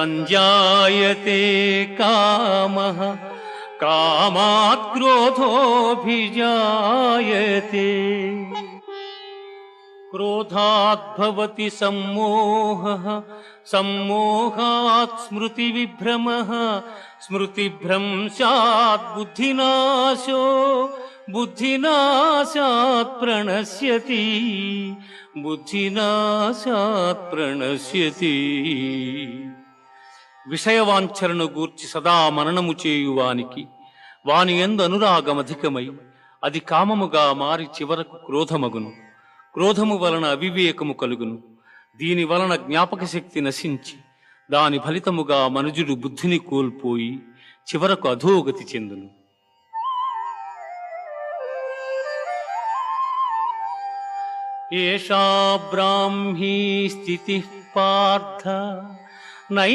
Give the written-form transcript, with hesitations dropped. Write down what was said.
సంజాయతే కామః కామాత్ క్రోధోభిజాయతే క్రోధాత్ భవతి సమ్మోహః సమ్మోహాత్ స్మృతి విభ్రమః స్మృతిభ్రంశాత్ బుద్ధినాశో బుద్ధినాశాత్ ప్రణశ్యతి బుద్ధినాశాత్ ప్రణశ్యతి. విషయవాంఛలను గూర్చి సదా మననము చేయువానికి వాని యందు అనురాగమధికమై అది కామముగా మారి చివరకు క్రోధమగును. క్రోధము వలన అవివేకము కలుగును. దీని వలన జ్ఞాపక శక్తి నశించి దాని ఫలితముగా మనుజుడు బుద్ధిని కోల్పోయి చివరకు అధోగతి చెందును. ఏషా బ్రాహ్మీ స్థితి పార్థ నై